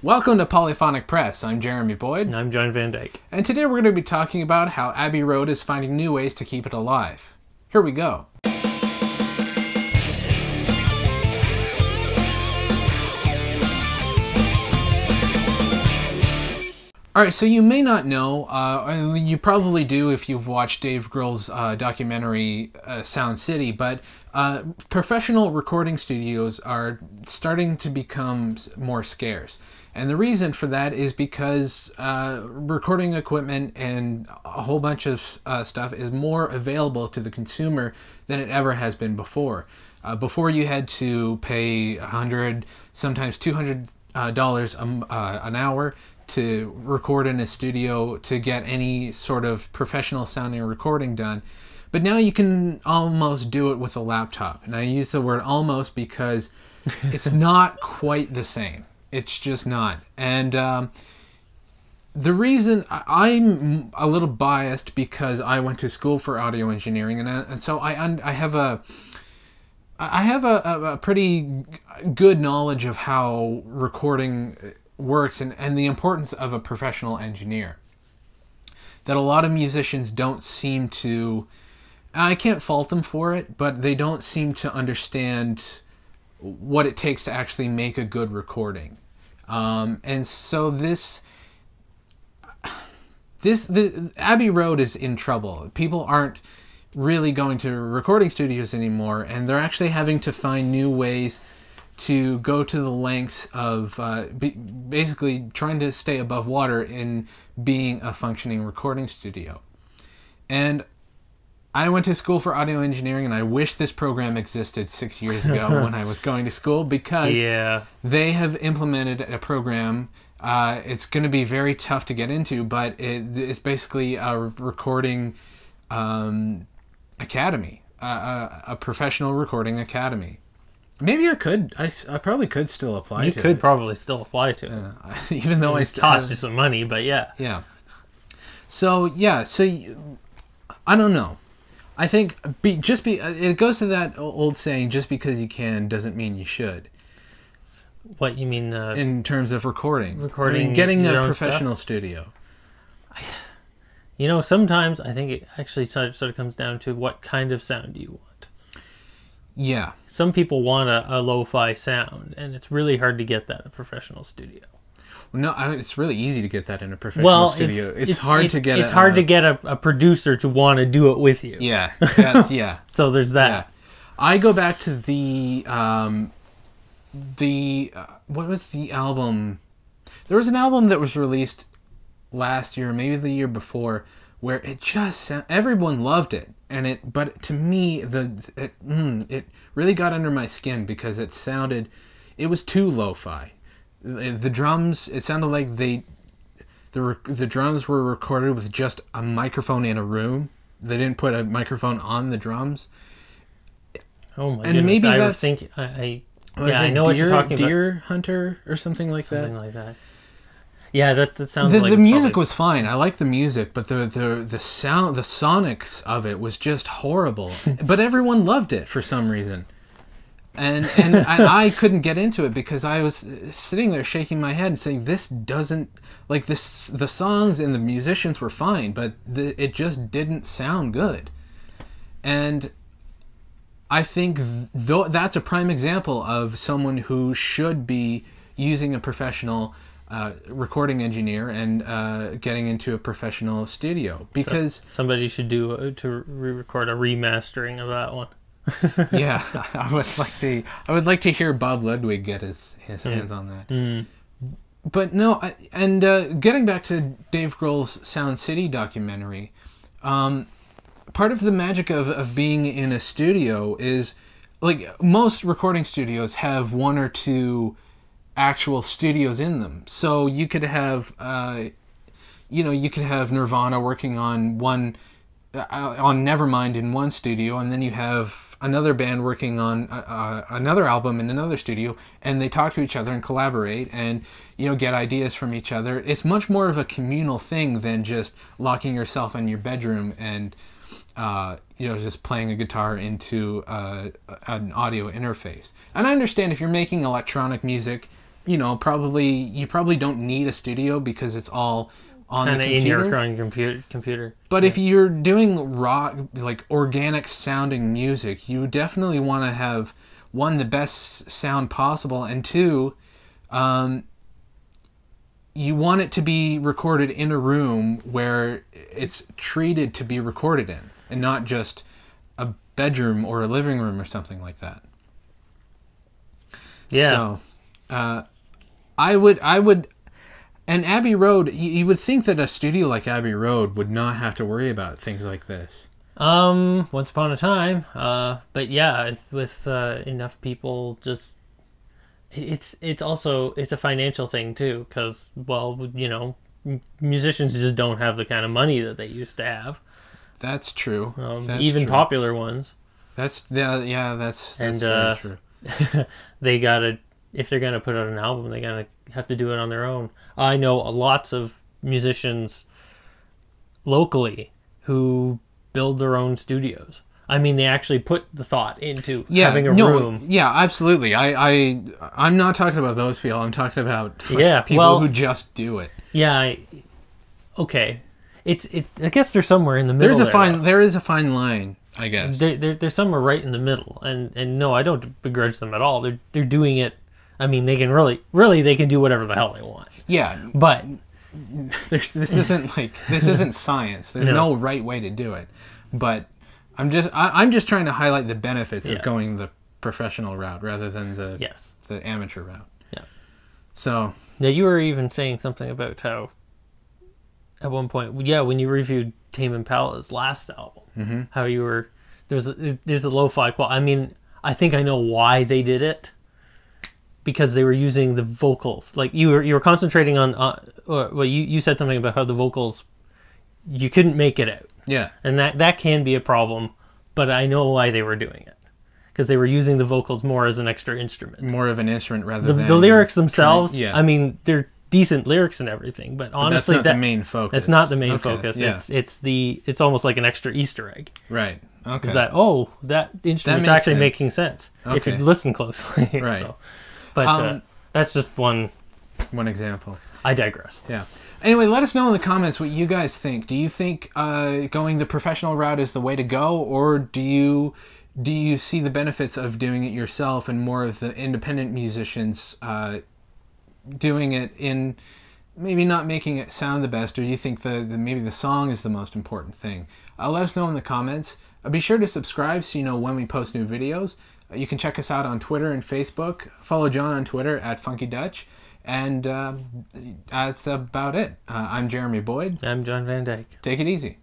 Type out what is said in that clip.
Welcome to Polyphonic Press. I'm Jeremy Boyd. And I'm John Van Dyke. And today we're going to be talking about how Abbey Road is finding new ways to keep it alive. Here we go. Alright, so you may not know, you probably do if you've watched Dave Grohl's documentary Sound City, but professional recording studios are starting to become more scarce. And the reason for that is because recording equipment and a whole bunch of stuff is more available to the consumer than it ever has been before. Before you had to pay $100, sometimes $200 an hour to record in a studio to get any sort of professional sounding recording done. But now you can almost do it with a laptop. And I use the word almost because it's not quite the same. It's just not. And the reason I'm a little biased because I went to school for audio engineering, and so I have a pretty good knowledge of how recording works and the importance of a professional engineer that a lot of musicians don't seem to. I can't fault them for it, but they don't seem to understand what it takes to actually make a good recording. And so the Abbey Road is in trouble. People aren't really going to recording studios anymore, and they're actually having to find new ways to go to the lengths of basically trying to stay above water in being a functioning recording studio. And I went to school for audio engineering, and I wish this program existed 6 years ago when I was going to school, because they have implemented a program. It's going to be very tough to get into, but it's basically a recording academy, a professional recording academy. Maybe I could. I probably could still apply to it. You could probably still apply to it. Even though it costs you some money, but yeah. Yeah. So, I don't know. I think it goes to that old saying, just because you can doesn't mean you should. What, you mean? In terms of recording. Getting a professional studio. You know, sometimes I think it actually sort of comes down to what kind of sound you want. Yeah. Some people want a lo-fi sound, and it's really hard to get that in a professional studio. No, it's really easy to get that in a professional studio. It's hard to get a producer to want to do it with you. Yeah. Yeah. So there's that. Yeah. I go back to what was the album? There was an album that was released last year, maybe the year before, where it just everyone loved it, but to me it really got under my skin because it was too lo-fi. The drums, it sounded like the drums were recorded with just a microphone in a room. They didn't put a microphone on the drums. Oh my goodness! Maybe I know what you're talking about. Deer Hunter or something like that. Something like that. Yeah, that sounds like the music was fine. I liked the music, but the sound, the sonics of it was just horrible. But everyone loved it for some reason, and I couldn't get into it because I was sitting there shaking my head and saying, "This doesn't like this." The songs and the musicians were fine, but it just didn't sound good. And I think that's a prime example of someone who should be using a professional recording engineer and getting into a professional studio, because somebody should re-record a remastering of that one. Yeah, I would like to hear Bob Ludwig get his hands on that. But no, getting back to Dave Grohl's Sound City documentary, part of the magic of being in a studio is, like, most recording studios have one or two actual studios in them. So you could have Nirvana working on Nevermind in one studio, and then you have another band working on another album in another studio, and they talk to each other and collaborate and get ideas from each other. It's much more of a communal thing than just locking yourself in your bedroom and just playing a guitar into an audio interface. And I understand if you're making electronic music, you know, you probably don't need a studio because it's all on the Kind of computer. in your computer. But if you're doing raw, like organic sounding music, you definitely want to have, one, the best sound possible, and two, you want it to be recorded in a room where it's treated to be recorded in, and not just a bedroom or a living room or something like that. Yeah. So, I would, and Abbey Road, you would think that a studio like Abbey Road would not have to worry about things like this. Once upon a time, but yeah, with enough people, just it's also a financial thing too, because, well, you know, musicians just don't have the kind of money that they used to have. That's true. Even true. popular ones. That's very true. They gotta, if they're gonna put out an album, they gotta have to do it on their own. I know lots of musicians locally who build their own studios. I mean, they actually put the thought into having a room. Yeah, absolutely. I'm not talking about those people. I'm talking about people who just do it. Yeah. Okay. I guess they're somewhere in the middle. There is a fine line, I guess. They're somewhere right in the middle, and no, I don't begrudge them at all. They're doing it. I mean, they can really they can do whatever the hell they want. Yeah, but this isn't science. There's no right way to do it. But I'm just trying to highlight the benefits of going the professional route rather than the amateur route. Yeah. So now, you were even saying something about how at one point, when you reviewed Tame Impala's last album, how you were there's a lo-fi quality. I mean, I think I know why they did it, because they were using the vocals. Like you were concentrating on you said something about how the vocals, you couldn't make it out. Yeah. And that can be a problem, but I know why they were doing it. Because they were using the vocals more as an extra instrument. More of an instrument rather than... The lyrics themselves, I mean, they're decent lyrics and everything, but honestly... But that's not the main focus. That's not the main focus. Yeah. It's almost like an extra Easter egg. Right. Okay. Is that instrument's actually making sense if you listen closely. Right. So, but that's just one example. I digress. Yeah. Anyway, let us know in the comments what you guys think. Do you think going the professional route is the way to go, or do you see the benefits of doing it yourself and more of the independent musicians doing it in maybe not making it sound the best, or do you think maybe the song is the most important thing? Let us know in the comments. Be sure to subscribe so you know when we post new videos. You can check us out on Twitter and Facebook. Follow John on Twitter @FunkyDutch. And that's about it. I'm Jeremy Boyd. I'm John Van Dyke. Take it easy.